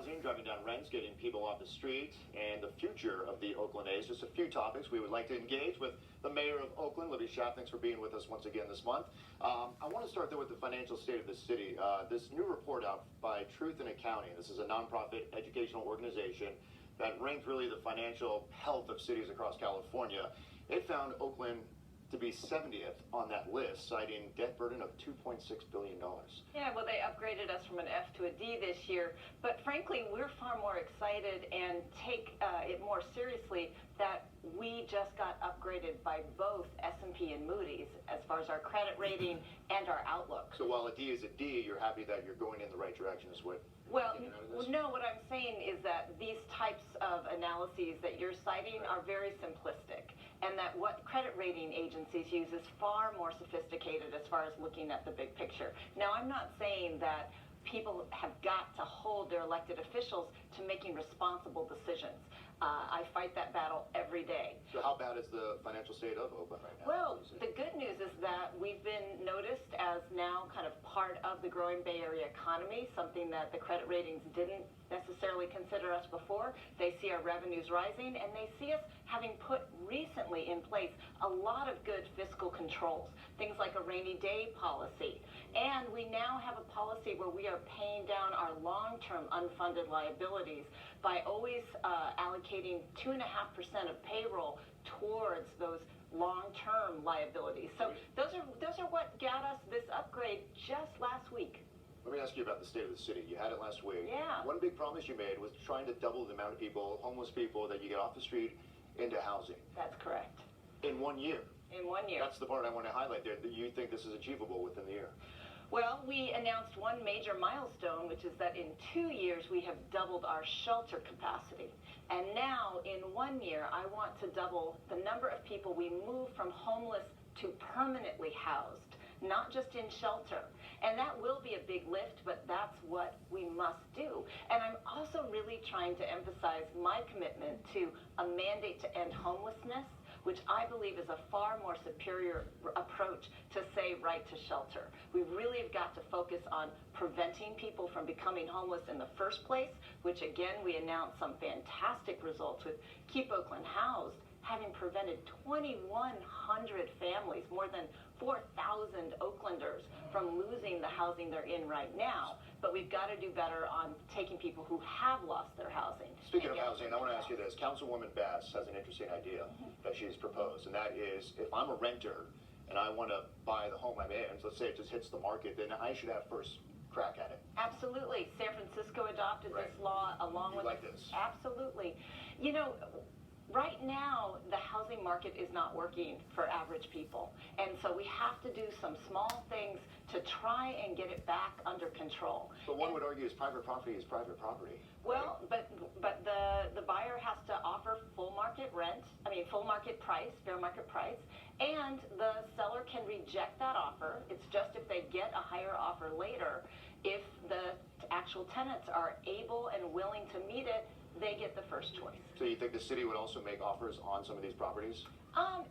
housing, driving down rents, getting people off the street, and the future of the Oakland A's. Just a few topics we would like to engage with the mayor of Oakland, Schaaf. Thanks for being with us once again this month. I want to start though with the financial state of the city. This new report out by Truth in Accounting. This is a nonprofit educational organization that ranked really the financial health of cities across California. It found Oakland to be 70th on that list, citing debt burden of $2.6 billion. Yeah, well, they upgraded us from an F to a D this year, but frankly, we're far more excited and take it more seriously that we just got upgraded by both S&P and Moody's as far as our credit rating and our outlook. So while a D is a D, you're happy that you're going in the right direction is what? Well, no, what I'm saying is that these types of analyses that you're citing are very simplistic, and that what credit rating agencies use is far more sophisticated as far as looking at the big picture. Now, I'm not saying that people have got to hold their elected officials to making responsible decisions. I fight that battle every day. So how bad is the financial state of Oakland right now? Well, the good news is that we've been noticed as now kind of part of the growing Bay Area economy, something that the credit ratings didn't necessarily consider us before. They see our revenues rising, and they see us having put recently in place a lot of good fiscal controls, things like a rainy day policy. And we now have a policy where we are paying down our long-term unfunded liabilities by always allocating 2.5% of payroll towards those long-term liabilities. So those are what got us this upgrade just last week. Let me ask you about the state of the city. You had it last week. Yeah. One big promise you made was trying to double the amount of people, homeless people, that you get off the street into housing. That's correct. In 1 year. In 1 year. That's the part I want to highlight there, that you think this is achievable within the year. Well, we announced one major milestone, which is that in 2 years we have doubled our shelter capacity. And now, in 1 year, I want to double the number of people we move from homeless to permanently housed, not just in shelter. And that will be a big lift, but that's what we must do. And I'm also really trying to emphasize my commitment to a mandate to end homelessness, which I believe is a far more superior approach to say right to shelter. We really have got to focus on preventing people from becoming homeless in the first place, which again, we announced some fantastic results with Keep Oakland Housed, having prevented 2,100 families, more than 4,000 Oaklanders, from losing the housing they're in right now. But we've got to do better on taking people who have lost their housing. Speaking of housing, I want to ask you this. Councilwoman Bass has an interesting idea that she's proposed, and that is, if I'm a renter and I want to buy the home I'm in, so let's say it just hits the market, then I should have first crack at it. Absolutely. San Francisco adopted this law along with... You like this? Absolutely. You know, right now, the housing market is not working for average people. And so we have to do some small things to try and get it back under control. But one would argue private property is private property. Well, but the buyer has to offer full market rent, full market price, fair market price, and the seller can reject that offer. It's just if they get a higher offer later, if the actual tenants are able and willing to meet it, they get the first choice. So you think the city would also make offers on some of these properties?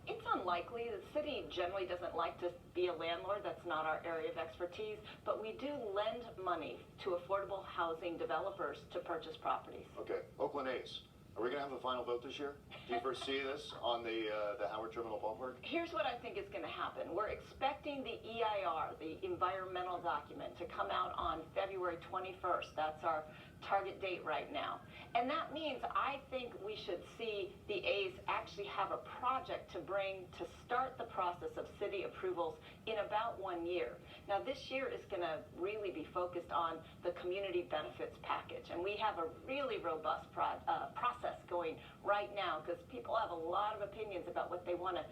It's unlikely. The city generally doesn't like to be a landlord. That's not our area of expertise. But we do lend money to affordable housing developers to purchase properties. Okay. Oakland A's. Are we going to have a final vote this year? Do you foresee this on the Howard Terminal Ballpark? Here's what I think is going to happen. We're expecting the EIR, the environmental document, to come out on February 21st. That's our target date right now. And that means I think we should see the A's actually have a project to bring to start the process of city approvals in about 1 year. Now, this year is going to really be focused on the community benefits package. And we have a really robust process going right now because people have a lot of opinions about what they want to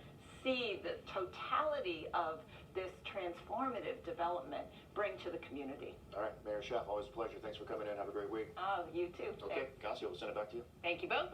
see the totality of this transformative development bring to the community. All right, Mayor Schaaf, always a pleasure. Thanks for coming in. Have a great week. Oh, you too. Okay, Cassia, we'll send it back to you. Thank you both.